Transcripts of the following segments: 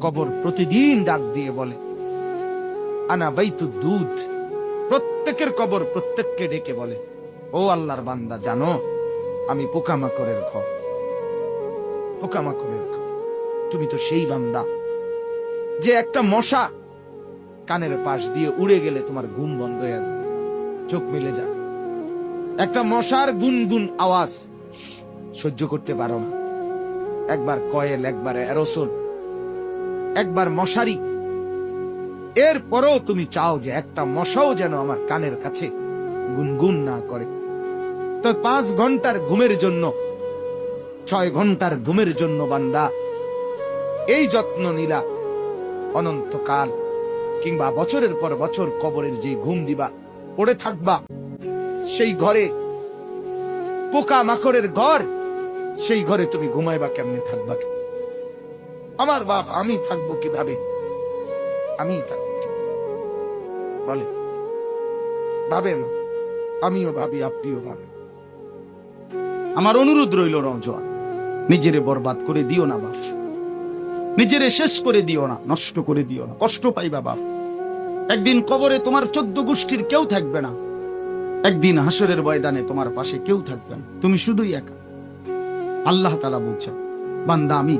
কবর প্রতিদিন ডাক দিয়ে বলে, আনা বাইতুদ দুধ। প্রত্যেকের কবর প্রত্যেককে ডেকে বলে, ও আল্লাহর বান্দা, জানো আমি পোকামাকড়ের ঘর, পোকামাকড়ের ঘর। তুমি তো সেই বান্দা যে একটা মশা কানের পাশ দিয়ে উড়ে গেলে তোমার ঘুম বন্ধ হয়ে যায়, চোখ মিলে যায়। একটা মশার গুনগুন আওয়াজ সহ্য করতে পারো না। একবার কয়েল, একবার অ্যারোসোল, একবার মশারি, এরপরেও তুমি চাও যে একটা মশাও যেন আমার কানের কাছে গুনগুন না করে। তো 5 ঘন্টার ঘুমের জন্য, 6 ঘন্টার ঘুমের জন্য বান্দা এই যত্ন নিলা, অনন্তকাল কিংবা বছরের পর বছর কবরের যে ঘুম দিবা, পড়ে থাকবা সেই ঘরে, পোকা মাকড়ের ঘর, সেই ঘরে তুমি ঘুমাইবা কেমনে, থাকবা? আমার বাপ, আমি থাকবো কিভাবে? আমি থাকবো বলে? ভাবেন, আমিও ভাবি, আপনিও ভাবেন। আমার অনুরোধ রইল, নওজোয়ান, নিজেরে বরবাদ করে দিও না বাপ, নিজেরে শেষ করে দিও না, নষ্ট করে দিও না, কষ্ট পাইবা বাপ। একদিন কবরে তোমার 14 গোষ্ঠীর কেউ থাকবে না, একদিন হাসরের ময়দানে তোমার পাশে কেউ থাকবে না, তুমি শুধুই একা। আল্লাহ তাআলা বলছেন, বান্দা আমি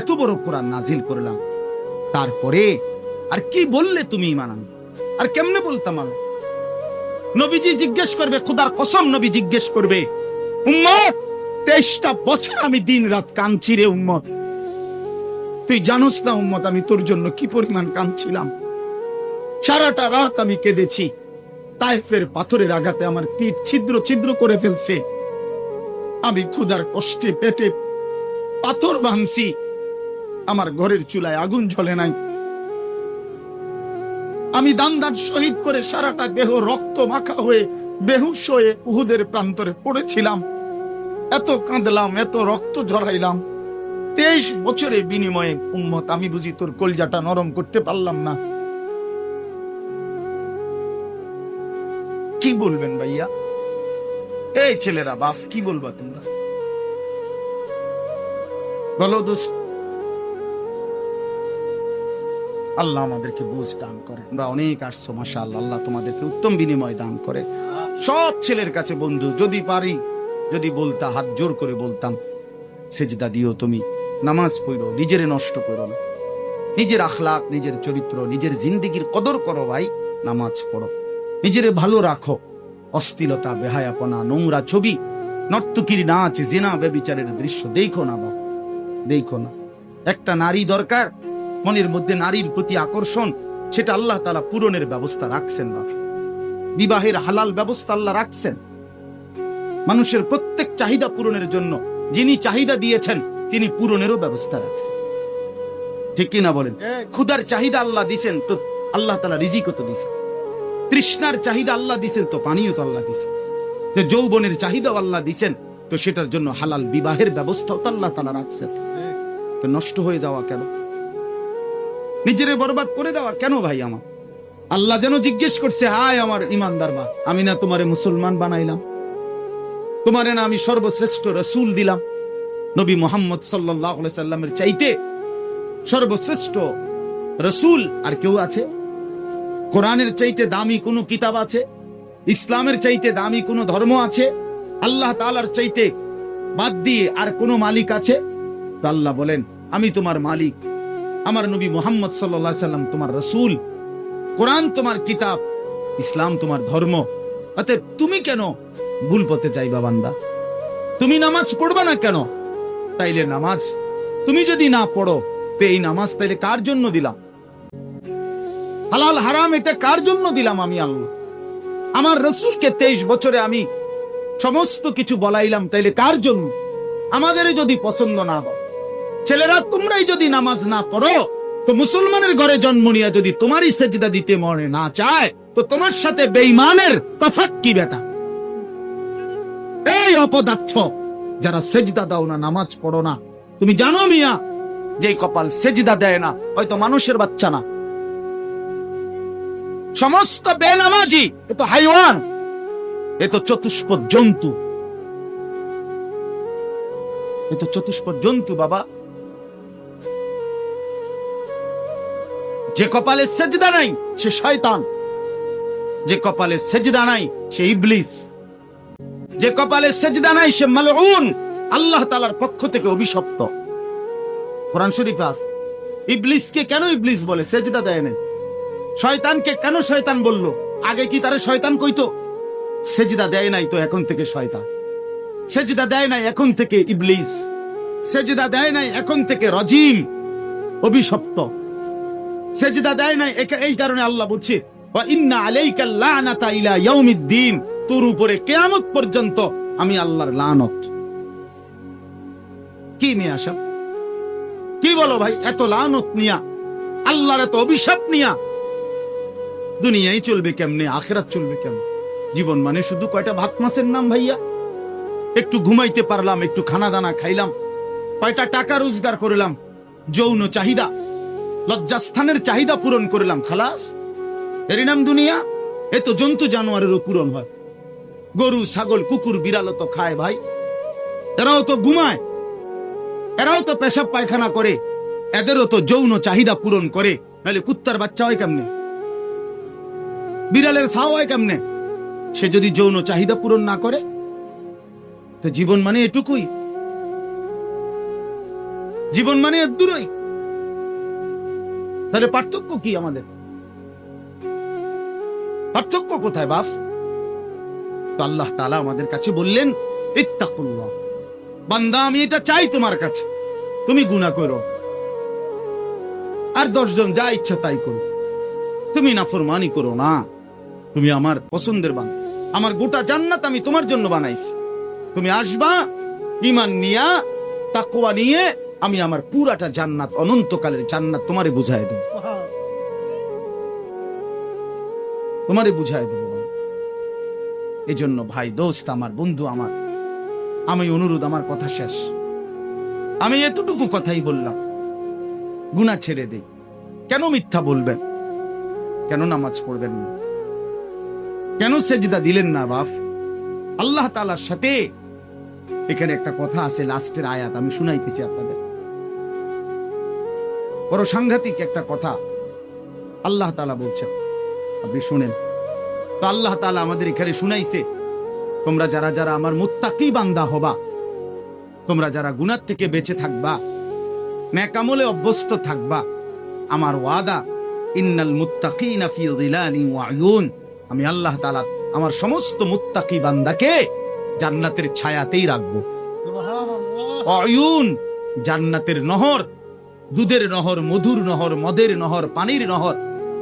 এত বড় কোরআন নাজিল করলাম, তারপরে আর কি বললে তুমি ঈমান আনবে? আর কেমনে বলতাম আমি? নবীজি জিজ্ঞেস করবে, খোদার কসম নবী জিজ্ঞেস করবে, উম্মত 23টা বছর আমি দিন রাত কাঁদছি রে উম্মত, তুই জানোস না উম্মত আমি তোর জন্য কি পরিমাণ কাঁদছিলাম। সারাটা রাত আমি কেঁদেছি, তায়েফের পাথরের আঘাতে আমার পিঠ ছিদ্র ছিদ্র করে ফেলছে, আমি ক্ষুধার কষ্টে পেটে পাথর ভাঙছি, আমার ঘরের চুলায় আগুন জ্বলে নাই, আমি দান শহীদ করে সারাটা দেহ রক্ত মাখা হয়ে বেহুশ হয়ে উহুদের প্রান্তরে পড়েছিলাম, এত কাঁদলাম, এত রক্ত ঝরাইলাম, 23 বছরের বিনিময়ে উম্মত আমি বুঝি তোর কলজাটা নরম করতে পারলাম না। কি বলবেন ভাইয়া? এই ছেলেরা, বাপ, কি বলবা তোমরা? বলো দোস্ত। আল্লাহ আমাদেরকে বুঝ দান করে। আমরা অনেক আসছো, মাশাআল্লাহ, আল্লাহ তোমাদেরকে উত্তম বিনিময় দান করে। সব ছেলের কাছে বন্ধু, যদি পারি, যদি বলতা, হাত জোর করে বলতাম, সেজদা দিও, তুমি নামাজ পড়ো, নিজেরে নষ্ট করো না, নিজের আখলাক, নিজের চরিত্র, নিজের জিন্দেগির কদর করো ভাই, নামাজ পড়ো, নিজেরে ভালো রাখো। অশ্লীলতা, বেহায়াপনা, নোংরা ছবি, নর্তকীর নাচ, জিনা, ব্যভিচারের দৃশ্য দেখো না বাবা, দেখো না। একটা নারী দরকার, মনের মধ্যে নারীর প্রতি আকর্ষণ, সেটা আল্লাহ তাআলা পূরণের ব্যবস্থা রাখছেন বাবা। বিবাহের হালাল ব্যবস্থা আল্লাহ রাখছেন। মানুষের প্রত্যেক চাহিদা পূরণের জন্য যিনি চাহিদা দিয়েছেন তিনি পূরণেরও ব্যবস্থা রাখছেন, ঠিক কিনা বলেন? ক্ষুধার চাহিদা আল্লাহ দিছেন, তো আল্লাহ তাআলা রিজিকও তো দিছেন। তৃষ্ণার চাহিদা আল্লাহ দিছেন, তো পানিও তো আল্লাহ দিছেন। যে যৌবনের চাহিদাও আল্লাহ দিছেন, তো সেটার জন্য হালাল বিবাহের ব্যবস্থাও তো আল্লাহ তাআলা রাখছেন। তো নষ্ট হয়ে যাওয়া কেন? নিজেরে বরবাদ করে দেওয়া কেন ভাই? আমার আল্লাহ যেন জিজ্ঞেস করছে, হায় আমার ইমানদার মা, আমি না তোমারে মুসলমান বানাইলাম? তোমারে না আমি সর্বশ্রেষ্ঠ রাসূল দিলাম? নবী মুহাম্মদ সাল্লাল্লাহু আলাইহি সাল্লামের চাইতে সর্বশ্রেষ্ঠ রাসূল আর কেউ আছে? কোরআনের চাইতে দামি কোনো কিতাব আছে? ইসলামের চাইতে দামি কোনো ধর্ম আছে? আল্লাহ তাআলার চাইতে বাদ দিয়ে আর কোনো মালিক আছে? তো আল্লাহ বলেন, আমি তোমার মালিক, আমার নবী মুহাম্মদ সাল্লাল্লাহু আলাইহি সাল্লাম তোমার রাসূল, কোরআন তোমার কিতাব, ইসলাম তোমার ধর্ম। অতএব তুমি কেন ভুল পথে যাইবা বান্দা? তুমি নামাজ পড়বা না কেন? তাইলে নামাজ তুমি যদি না পড়ো, তো এই নামাজ তাইলে কার জন্য দিলাম? হালাল হারাম এটা কার জন্য দিলাম? আমি আল্লাহ। আমার রাসূলকে 23 বছরে আমি সমস্ত কিছু বলাইলাম, তাইলে কার জন্য? আমাদের যদি পছন্দ না হয়, ছেলেরা তোমরাই যদি নামাজ না পড়ো, তো মুসলমানের ঘরে জন্ম নিয়ে যদি তোমারই সেজদা দিতে মনে না চায়, তো তোমার সাথে বেঈমানের তফাৎ কি বেটা? এই অপদার্থ যারা সেজদা দাও না, নামাজ পড়ো না, তুমি জানো মিয়া, যে কপাল সেজদা দেয় না হয়তো মানুষের বাচ্চা না, সমস্ত বেনামাজি এ তো হাইওয়ান, এ তো চতুষ্পদ জন্তু, এ তো চতুষ্পদ জন্তু বাবা। যে কপালে সেজদা নাই সে শয়তান, যে কপালে সেজদা নাই সে ইবলিস, যে কপালে সেজদা নাই সে মালউন, আল্লাহ তাআলার পক্ষ থেকে অভিশপ্ত। কোরআন শরীফে আছে। ইবলিসকে কেন ইবলিস বলে? সেজদা দেয় না। শয়তানকে কেন শয়তান বলল? আগে কি তারে শয়তান কইতো? সেজদা দেয় নাই তো এখন থেকে শয়তান, সেজদা দেয় নাই এখন থেকে ইবলিস, সেজদা দেয় নাই এখন থেকে রজিম, অভিশপ্ত। সেজদা দেয় নাই, এই কারণে আল্লাহ বলছে ওয়া ইন্না আলাইকাল লানাতা ইলা ইয়াউমিদ্দিন, তোর উপরে কিয়ামত পর্যন্ত আমি আল্লাহর লানত। কি নিয়ে আসা, কি বলো ভাই? এত লানত নিয়া, আল্লাহর এত অভিশাপ নিয়া দুনিয়ায় চলবে কেমনে? আখিরাত চলবে কেমনে? জীবন মানে শুধু কয়টা ভাত মাছের নাম ভাইয়া? একটু ঘুমাইতে পারলাম, একটু খানা দানা খাইলাম, কয়টা টাকা রোজগার করলাম, যৌন চাহিদা, লজ্জাস্থানের চাহিদা পূরণ করলাম, খালাস, এর নাম দুনিয়া? এ তো জন্তু জানোয়ারেরও পূরণ হয়। গরু, ছাগল, কুকুর, বিড়ালও তো খায় ভাই, এরাও তো ঘুমায়, এরাও তো পেশাব পায়খানা করে, এদেরও তো যৌন চাহিদা পূরণ করে। নাহলে কুত্তার বাচ্চা হয় কেমনে? বিড়ালের ছাও হয় কেমনে? সে যদি যৌন চাহিদা পূরণ না করে, তো জীবন মানে এটুকুই, জীবন মানে এর দূরই। তাহলে পার্থক্য কি আমাদের? পার্থক্য কোথায় বাপ? তো আল্লাহ তাআলা আমাদের কাছে বললেন ইত্তাকুল্লাহ, বান্দা আমি এটা চাই তোমার কাছে, তুমি গুনাহ করো আর 10 জন যা ইচ্ছা তাই করো, তুমি নাফরমানি করো না। তুমি আমার পছন্দের বান্দা, আমার গোটা জান্নাত আমি তোমার জন্য বানাইছি। তুমি আসবা ঈমান নিয়া, তাকওয়া নিয়ে, আমি আমার পুরাটা জান্নাত, অনন্তকালের জান্নাত তোমারে বুঝায় দেব, তোমারে বুঝায় দেব। এজন্য ভাই, দোস্ত আমার, বন্ধু আমার, আমি অনুরোধ, আমার কথা শেষ, আমি এতটুকু কথাই বললাম, গুনাহ ছেড়ে দেই। কেন মিথ্যা বলবেন? কেন নামাজ পড়বেন না? কেন সেজদা দিলেন না বাপ? আল্লাহ তাআলার সাথে এখানে একটা কথা আছে, লাস্টের আয়াত আমি শুনাইতেছি আপনাদের, বড় সাংঘাতিক একটা কথা আল্লাহ তাআলা বলছেন, আপনি শুনেন। তো আল্লাহ তাআলা আমাদের এখানে শুনাইছে, তোমরা যারা যারা আমার মুত্তাকি বান্দা হবা, তোমরা যারা গুনাহ থেকে বেঁচে থাকবা, নেক আমলে অভ্যস্ত থাকবা, আমার ওয়াদা ইন্নাল মুত্তাকিনা ফি যিলালিন ওয়া উয়ুন, আমি আল্লাহ তাআলা আমার সমস্ত মুত্তাকি বান্দাকে জান্নাতের ছায়াতেই রাখবো। সুবহানাল্লাহ। উয়ুন, জান্নাতের নহর, দুধের নহর, মধুর নহর, মদের নহর, পানির নহর,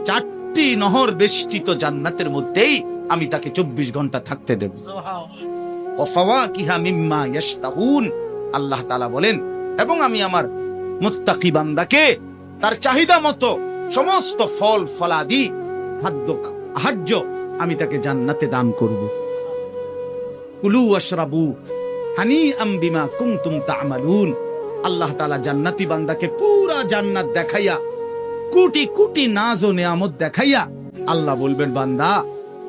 4টি নহর বেষ্টিত জান্নাতের মধ্যেই আমি তাকে 24 ঘন্টা থাকতে দেব। সুবহানাল্লাহ। ওয়া ফাওয়াকিহা মিম্মা ইয়াশতাহুন, আল্লাহ তাআলা বলেন, এবং আমি আমার মুত্তাকি বান্দাকে তার চাহিদা মতো সমস্ত ফল ফলাদি, খাদ্য আহার্য আমি তাকে জান্নাতে দান করব। কুলু ওয়াশরাবু হানিআম বিমা কুনতুম তা'মালুন, আল্লাহ তাআলা জান্নাতি বান্দাকে পুরা জান্নাত দেখাইয়া, কোটি কোটি নাজ ও নিয়ামত দেখাইয়া আল্লাহ বলবেন, বান্দা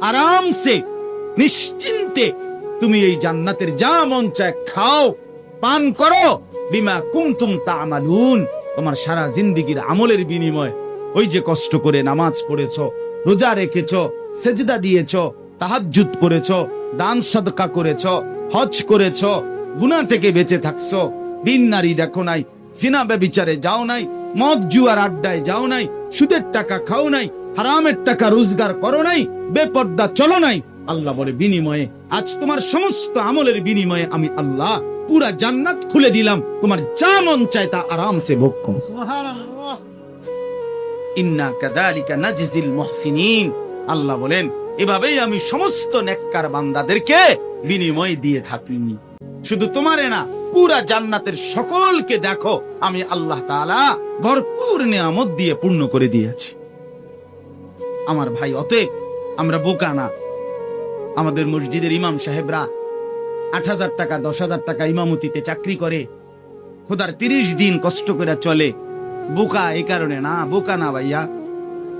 আরামসে নিশ্চিন্তে তুমি এই জান্নাতের যা মন চায় খাও, পান করো, বিমা কুনতুম তা'মালুন, তোমার সারা জিন্দেগীর আমলের বিনিময়, ওই যে কষ্ট করে নামাজ পড়েছো, রোজা রেখেছো, সেজদা দিয়েছো, তাহাজ্জুদ করেছো, দান সাদকা করেছো, হজ করেছো, গুনাহ থেকে বেঁচে থাকছো, বিন নারী দেখো নাই, জিনা ব্যভিচারে যাও নাই, মদ জুয়ার আড্ডায় যাও নাই, সুদের টাকা খাও নাই, হারামের টাকা রোজগার করো নাই, বেপর্দা চলো নাই, আল্লাহ বলে বিনিময়ে আজ তোমার সমস্ত আমলের বিনিময়ে আমি আল্লাহ পুরা জান্নাত খুলে দিলাম, তোমার যা মন চায় তা আরামসে ভোগ করো। সুবহানাল্লাহ। ইন্না কাযালিকা নাজজিল মুহসিনিন, আল্লাহ বলেন এভাবেই আমি সমস্ত নেককার বান্দাদেরকে বিনিময় দিয়ে থাকি। শুধু তোমারে না, পুরা জান্নাতের সকলকে দেখো আমি আল্লাহ তাআলা ভরপুর নিয়ামত দিয়ে পূর্ণ করে দিয়েছি। আমার ভাই, অতএব আমরা বোকা না। আমাদের মসজিদের ইমাম সাহেবরা 8,000 টাকা 10,000 টাকা ইমামতিতে চাকরি করে, খোদার 30 দিন কষ্ট করে চলে। বোকা এই কারণে না, বোকা না ভাইয়া।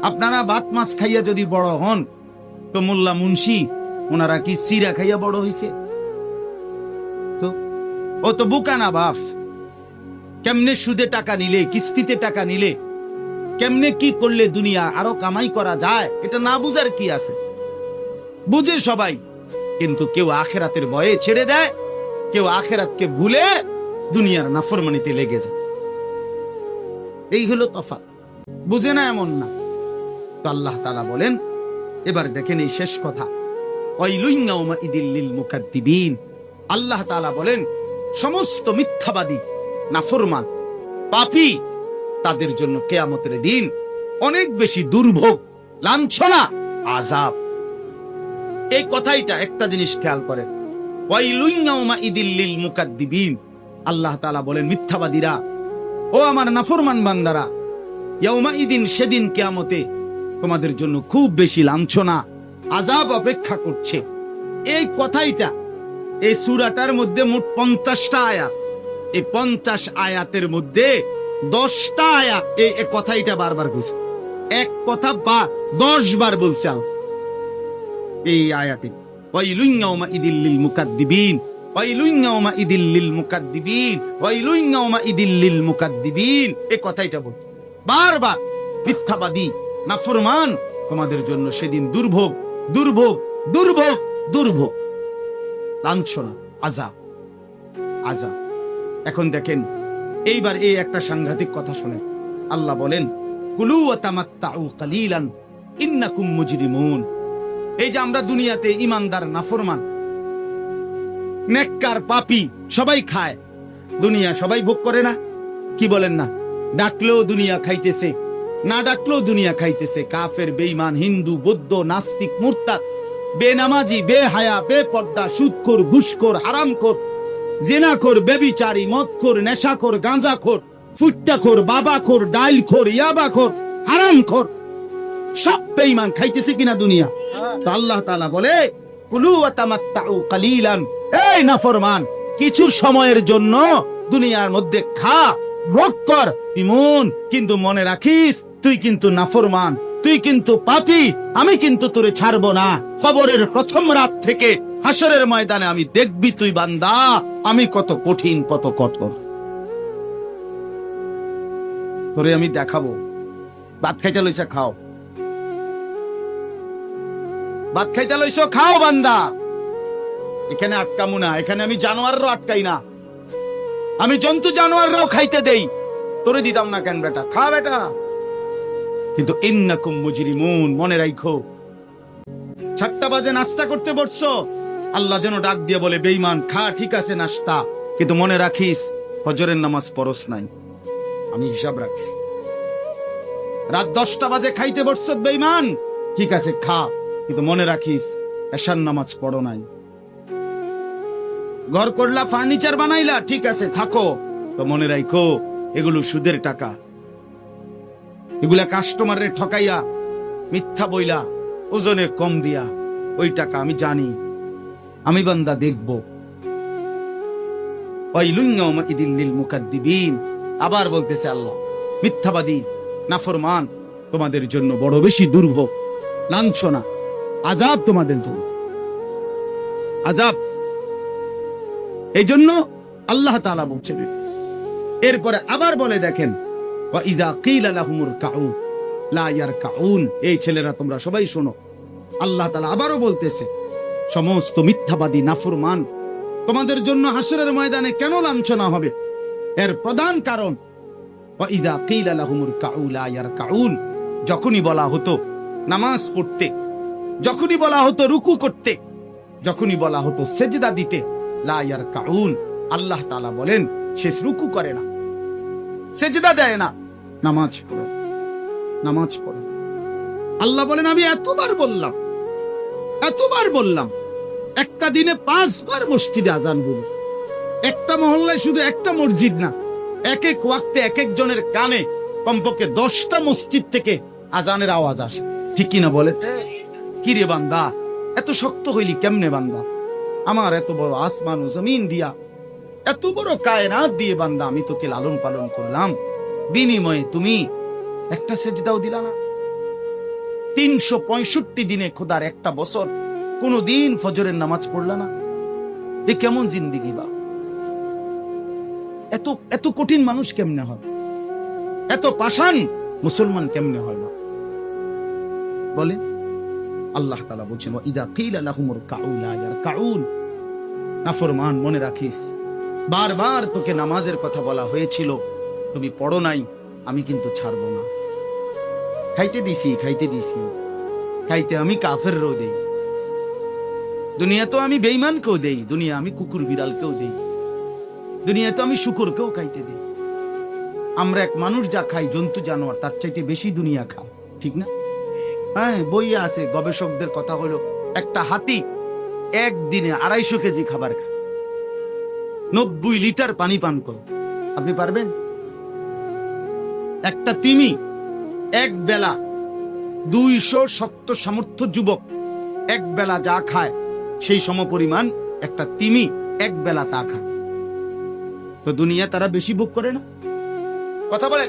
আপনারা ভাত মাছ খাইয়া যদি বড় হন, তো মোল্লা মুন্সি ওনারা কি সিরা খাইয়া বড় হইছে? তো ও তো বোকা না বাপ। কেমনে সুদে টাকা নিলে, কিস্তিতে টাকা নিলে কেমনে কি করলে দুনিয়া আরো কামাই করা যায়, এটা না বুঝার কি আছে? বুঝে সবাই, কিন্তু কেউ আখেরাতের ভয়ে ছেড়ে দেয়, কেউ আখেরাতকে ভুলে দুনিয়ার নাফরমানিতে লেগে যায়। এই হলো তফাৎ। বুঝে না এমন না। তো আল্লাহ তাআলা বলেন, এবার দেখেন এই শেষ কথা, ওয়াইলুন ইয়াউমাইদিল লিল মুকাদ্দিবিন। আল্লাহ তাআলা বলেন, সমস্ত মিথ্যাবাদী, নাফরমান, পাপী, তাদের জন্য কিয়ামতের দিন অনেক বেশি দুর্ভোগ, লাঞ্ছনা, আযাব। এই কথাইটা একটা জিনিস খেয়াল করেন, ওয়াইলুন ইয়াউমাইদিল লিল মুকাদ্দিবিন। আল্লাহ তাআলা বলেন, মিথ্যাবাদীরা, ও আমার নাফরমান বান্দারা, ইয়াউমাইদিন, সেদিন কিয়ামতে তোমাদের জন্য খুব বেশি লাঞ্ছনা, আযাব অপেক্ষা করছে। এই কথাইটা এই সূরাটার মধ্যে মোট 50টা আয়াত। এই 50 আয়াতের মধ্যে 10টা আয়াত এই কথাইটা বারবার বলছে। এক কথা বা 10 বার বলছে এই আয়াতে, ওয়াইলুন ইয়াউমাইদিল লিল মুকাদ্দিবিন, ওয়াইলুন ইয়াউমাইদিল লিল মুকাদ্দিবিন, ওয়াইলুন ইয়াউমাইদিল লিল মুকাদ্দিবিন। এই কথাইটা বলছে বারবার। মিথ্যাবাদী, নাফরমান, তোমাদের জন্য সেদিন দুর্ভোগ, দুর্ভোগ, দুর্ভোগ, দুর্ভোগ, লাঞ্ছনা, আযাব, আযাব। এখন দেখেন, এইবার এই একটা সাংঘাতিক কথা শুনেন। আল্লাহ বলেন, কুলু ওয়া তামাত্তাউ কালিলান ইন্নাকুম মুজরিমুন। এই যে আমরা দুনিয়াতে ইমানদার, নাফরমান, নেককার, পাপী সবাই খায়, দুনিয়া সবাই ভোগ করে না? কি বলেন না? ডাকলেও দুনিয়া খাইতেছে, না ডাকলেও দুনিয়া খাইতেছে। কাফের, বেঈমান, হিন্দু, বৌদ্ধ, নাস্তিক, মুরতাদ, বেনামাজি, বেহায়া, বেপর্দা, সুদখোর, ঘুষখোর, হারামখোর, জিনাখোর, ব্যভিচারী, মদখোর, নেশাখোর, গাঁজাখোর, ফুট্টাখোর, বাবাখোর, ডাইলখোর, ইয়াবাখোর, হারামখোর, সব বেঈমান খাইতেছে কিনা দুনিয়া? তো আল্লাহ তাআলা বলে, কুলু ওয়া তামাত্তাউ কালিলান। এই নাফরমান, কিছু সময়ের জন্য দুনিয়ার মধ্যে খা, ভোগ কর, ইমন, কিন্তু মনে রাখিস তুই কিন্তু নাফরমান, তুই কিন্তু পাপী। আমি কিন্তু তোরে ছাড়বো না। কবরের প্রথম রাত থেকে হাসরের ময়দানে আমি দেখবি তুই বান্দা আমি কত কঠিন, কত কঠোর। তোরে আমি দেখাবো। ভাত খাইতে লইছে, খাও। ভাত খাইতে লইছো, খাও বান্দা। এখানে আটকামু না। এখানে আমি জানোয়াররাও আটকাই না, আমি জন্তু জানোয়াররাও খাইতে দেই। তোরে দিতাম না কেন বেটা? খা বেটা। কিন্তু ইন্নাকুম মুজরিমুন, মনে রাখো, 7টা বাজে নাস্তা করতে বসছো, আল্লাহ যেন ডাক দিয়ে বলে, বেঈমান, খা, ঠিক আছে নাস্তা, কিন্তু মনে রাখিস ফজরের নামাজ পড়স নাই। আমি হিসাব রাখছি। রাত 10টা বাজে খাইতে বসছো, বেঈমান, ঠিক আছে খা, কিন্তু মনে রাখিস এশার নামাজ পড়ো নাই। ঘর করলা, ফার্নিচার বানাইলা, ঠিক আছে থাকো, তো মনে রাখো এগুলো সুদের টাকা। এগুলা কাস্টমারের ঠকাইয়া, মিথ্যা বইলা, ওজনে কম দিয়া, ওই টাকা আমি জানি, আমি বান্দা দেখব। ওয়াইলুন ইয়াউমাইদিল লিল মুকাদ্দিবিন। আবার বলতেছে আল্লাহ, মিথ্যাবাদী, নাফরমান, তোমাদের জন্য বড় বেশি দুর্ভোগ, লাঞ্ছনা, আযাব, তোমাদের জন্য আযাব। এই জন্য আল্লাহ তাআলা বলছেন। এরপরে আবার বলে দেখেন, ওয়া ইযা কিলা লাহুমুর কাউ লা ইয়ারকাউন। এই ছেলেরা তোমরা সবাই শোনো, আল্লাহ তাআলা আবারও বলতেছে, সমস্ত মিথ্যাবাদী, নাফরমান, তোমাদের জন্য হাসরের ময়দানে কেন লাঞ্ছনা হবে? এর প্রধান কারণ, ওয়া ইযা কিলা লাহুমুর কাউ লা ইয়ারকাউন, যখনই বলা হতো নামাজ পড়তে, যখনই বলা হতো রুকু করতে, যখনই বলা হতো সেজদা দিতে, লা ইয়ারকাউন, আল্লাহ তাআলা বলেন সে রুকু করে না, সেজদা দেয় না, নামাজ পড়ে, নামাজ পড়ে। আল্লাহ বলেন, আমি এতবার বললাম, এতবার বললাম, একটা দিনে 5 বার মসজিদে আজান বলি। একটা মহল্লায় শুধু একটা মসজিদ না, এক এক ওয়াক্তে এক একজনের কানে কমপক্ষে 10টা মসজিদ থেকে আজানের আওয়াজ আসে। ঠিক কিনা বলে? কি রে বান্দা, এত শক্ত হইলি কেমনে বান্দা? আমার এত বড় আসমান ও জমিন দিয়া, এত বড় কায়নাত দিয়ে বান্দা আমি তোকে লালন পালন করলাম, বিনিময়ে তুমি একটা সেজদাও দিলা না। 365 দিনে খোদার একটা বছর কোনো দিন ফজরের নামাজ পড়লা না। এ কেমন জিন্দিগি বা? এত এত কঠিন মানুষ কেমনে হয়? এত পাষাণ মুসলমান কেমনে হয় না বলেন? আল্লাহ তাআলা বলছেন ইদা কিলা লাহুমুর কাউ লা ইয়ারকাউন, নাফরমান মনে রাখিস, বারবার তোকে নামাজের কথা বলা হয়েছিল, তুমি পড়ো নাই, আমি কিন্তু ছাড়বো না। খাইতে দিছি খাইতে আমি কাফেরও দেই, দুনিয়া তো আমি বেঈমানকেও দেই, দুনিয়া আমি কুকুর বিড়ালকেও দেই, দুনিয়া তো আমি শুকরকেও খাইতে দেই। আমরা এক মানুষ যা খাই, জন্তু জানোয়ার তার চাইতে বেশি দুনিয়া খায়, ঠিক না? হ্যাঁ, বইয়ে আছে, গবেষকদের কথা হলো একটা হাতি একদিনে 250 কেজি খাবার খায়, 90 লিটার পানি পান করে। আপনি পারবেন? একটা তিমি এক বেলা 200 শক্ত সামর্থ্য যুবক এক বেলা যা খায়, সেই সমপরিমাণ একটা তিমি এক বেলা তা খায়। তো দুনিয়া তারা বেশি ভোগ করে না? কথা বলে।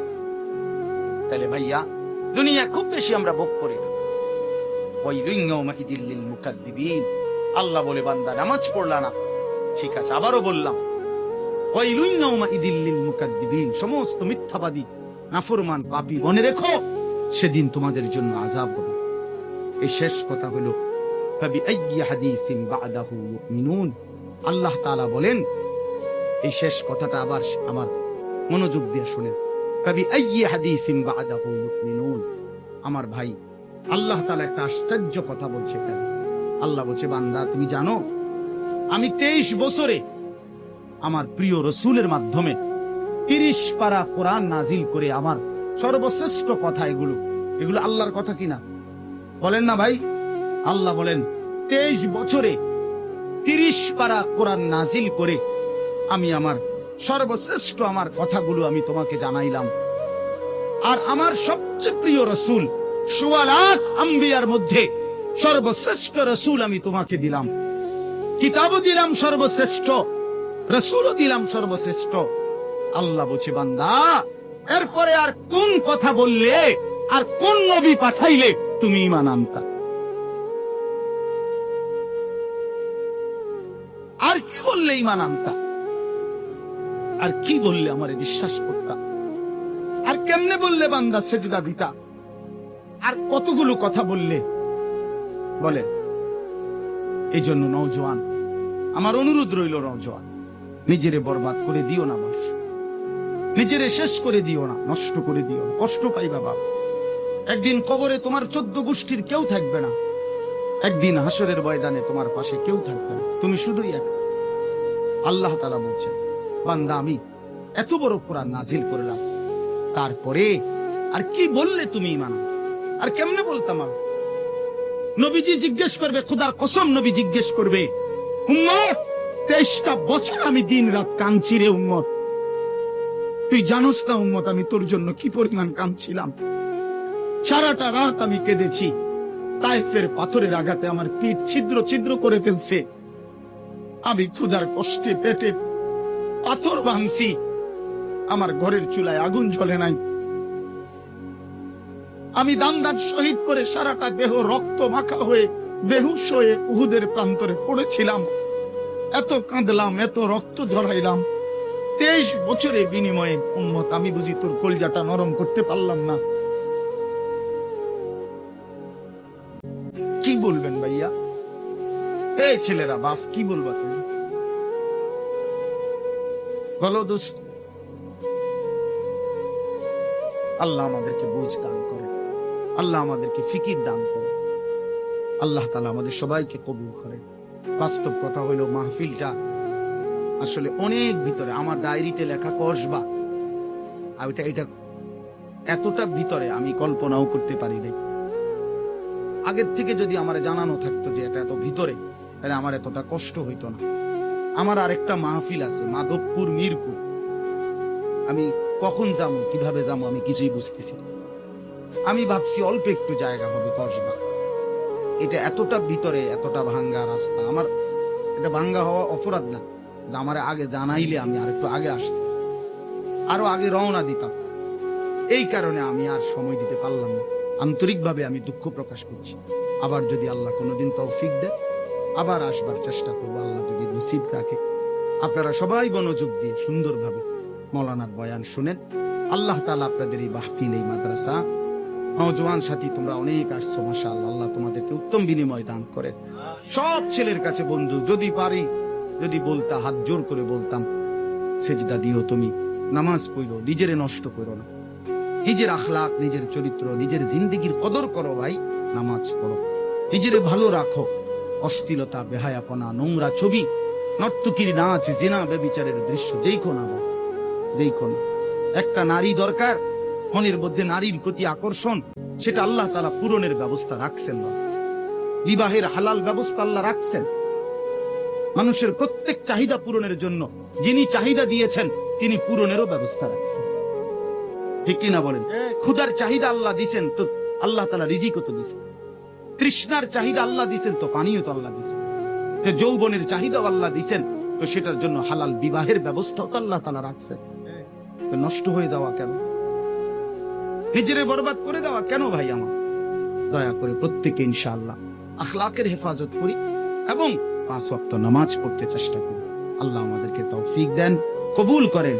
তাহলে ভাইয়া, দুনিয়া খুব বেশি আমরা ভোগ করি না। আল্লাহ বলে, বান্দা নামাজ পড়লা না, ঠিক আছে, আবারও বললাম, সমস্ত মিথ্যাবাদী নাফরমান পাপী মনে রেখো, সেদিন তোমাদের জন্য আযাব হবে। এই শেষ কথা হলো আল্লাহ তাআলা বলেন, এই শেষ কথাটা আবার আমার মনোযোগ দিয়ে শুনেন। আমার ভাই, আল্লাহ তাআলা একটা আশ্চর্য কথা বলছে। আল্লাহ বলছে, বান্দা তুমি জানো আমি 23 বছরে আমার প্রিয় রসুলের মাধ্যমে 30 পারা কোরআন নাজিল করে, আমার সর্বশ্রেষ্ঠ কথা এগুলো আল্লাহর কথা কিনা? বলেন না ভাই? আল্লাহ বলেন 23 বছরে 30 পারা কোরআন নাজিল করে আমি আমার সর্বশ্রেষ্ঠ আমার কথাগুলো আমি তোমাকে জানাইলাম। আর আমার সবচেয়ে প্রিয় রসুল 1.25 লাখ আম্বিয়ার মধ্যে সর্বশ্রেষ্ঠ রসুল আমি তোমাকে দিলাম, কিতাবও দিলাম সর্বশ্রেষ্ঠ, রসুলও দিলাম সর্বশ্রেষ্ঠ। আল্লাহ বলছে, বান্দা এরপরে আর কোন কথা বললে, আর কোন নবী পাঠাইলে তুমি ঈমান আনতা? আর কি বললে ঈমান আনতা? আর কি বললে আমারে বিশ্বাস করতা? আর কেমনে বললে বান্দা সেজদা দিতা? আর কতগুলো কথা বললে বলেন? এই জন্য নওজোয়ান, আমার অনুরোধ রইল, নওজোয়ান, নিজেরে বরবাদ করে দিও না বাপ, নিজেরে শেষ করে দিও না, নষ্ট করে দিও না, কষ্ট পাইবা বাপ। একদিন কবরে তোমার 14 গোষ্ঠীর কেউ থাকবে না, একদিন হাসরের ময়দানে তোমার পাশে কেউ থাকবে না, তুমি শুধুই এক। আল্লাহ তাআলা বলছেন, বান্দা আমি এত বড় কোরআন নাজিল করলাম, তারপরে আর কি বললে তুমি ঈমান? আর কেমনে বলতাম আমি? নবীজি জিজ্ঞেস করবে, খোদার কসম নবী জিজ্ঞেস করবে, উম্মত 23টা বছর আমি দিন রাত কাঁদছি রে উম্মত, তুই জানোস না উম্মত আমি তোর জন্য কি পরিমাণ কাঁদছিলাম? সারাটা রাত আমি কেঁদেছি, তায়েফের পাথরের আঘাতে আমার পিঠ ছিদ্র ছিদ্র করে ফেলছে, আমি ক্ষুধার কষ্টে পেটে পাথর ভাঙছি, আমার ঘরের চুলায় আগুন জ্বলে নাই, আমি দান শহীদ করে সারাটা দেহ রক্ত মাখা হয়ে বেহুশ হয়ে উহুদের প্রান্তরে পড়েছিলাম, এত কাঁদলাম, এত রক্ত ঝরাইলাম, 23 বছরের বিনিময়ে উম্মত আমি বুঝি তোর কলিজাটা নরম করতে পারলাম না? কি বলবেন ভাইয়া? এই ছেলেরা বাপ, কি বলবা তুমি? বলো দোস্ত। আল্লাহ আমাদেরকে বুঝ দান করে, আল্লাহ আমাদেরকে ফিকির দান করে, আল্লাহ তাআলা আমাদের সবাইকে কবুল করে। বাস্তব কথা হলো, মাহফিলটা আসলে অনেক ভিতরে, আমার ডায়েরিতে লেখা কসবা, আর এটা এতটা ভিতরে আমি কল্পনাও করতে পারি নাই। আগের থেকে যদি আমার জানানো থাকতো যে এটা এত ভিতরে, তাহলে আমার এতটা কষ্ট হইতো না। আমার আরেকটা মাহফিল আছে মাধবপুর, মিরপুর, আমি কখন যাবো, কিভাবে যাবো, আমি কিছুই বুঝতেছি না। আমি ভাবছি অল্প একটু জায়গা হবে কসবা, এটা এতটা ভিতরে, এতটা ভাঙ্গা রাস্তা। আমার এটা ভাঙ্গা হওয়া অপরাধ না, আমার আগে জানাইলে আমি আর একটু আগে আসতাম, আরো আগে রওনা দিতাম। এই কারণে আমি আর সময় দিতে পারলাম না। আন্তরিকভাবে আমি দুঃখ প্রকাশ করছি। আবার যদি আল্লাহ কোনোদিন তৌফিক দেয়, আবার আসবার চেষ্টা করবো, আল্লাহ যদি নসিব রাখে। আপনারা সবাই মনোযোগ দিয়ে সুন্দরভাবে মৌলানার বয়ান শুনেন, আল্লাহ তাআলা আপনাদের এই মাহফিল, এই মাদ্রাসা, নওজওয়ান সাথী তোমরা অনেক আসছো, মাশাআল্লাহ, আল্লাহ তোমাদেরকে উত্তম বিনিময় দান করে। সব ছেলের কাছে বন্ধু, যদি পারি, যদি বলতা, হাত জোর করে বলতাম, সেজদা দিও তুমি, নামাজ পড়ো, নিজেরে নষ্ট করো না, নিজের আখলাক, নিজের চরিত্র, নিজের জিন্দেগির কদর করো ভাই, নামাজ পড়ো, নিজেরে ভালো রাখো। অশ্লীলতা, বেহায়াপনা, নোংরা ছবি, নর্তকীর নাচ, জিনা, ব্যভিচারের দৃশ্য দেখো না ভাই, দেখো না। একটা নারী দরকার, মনের মধ্যে নারীর প্রতি আকর্ষণ, সেটা আল্লাহ তাআলা পূরণের ব্যবস্থা রাখছেন না। বিবাহের হালাল ব্যবস্থা আল্লাহ রাখছেন। মানুষের প্রত্যেক চাহিদা পূরণের জন্য যিনি চাহিদা দিয়েছেন তিনি পূরণেরও ব্যবস্থা রাখছেন। ঠিক কিনা বলেন? ক্ষুধার চাহিদা আল্লাহ দিছেন, তো আল্লাহ তাআলা রিজিকও তো দিছেন। তৃষ্ণার চাহিদা আল্লাহ দিছেন, তো পানিও তো আল্লাহ দিছেন। যৌবনের চাহিদাও আল্লাহ দিছেন, তো সেটার জন্য হালাল বিবাহের ব্যবস্থাও তো আল্লাহ তাআলা রাখছেন। তো নষ্ট হয়ে যাওয়া কেন? নিজেরে বরবাদ করে দেওয়া কেন ভাই আমার? দয়া করে প্রত্যেকে ইনশাআল্লাহ আখলাকের হেফাজত করি এবং 5 ওয়াক্ত নামাজ পড়তে চেষ্টা করি। আল্লাহ আমাদেরকে তৌফিক দেন, কবুল করেন।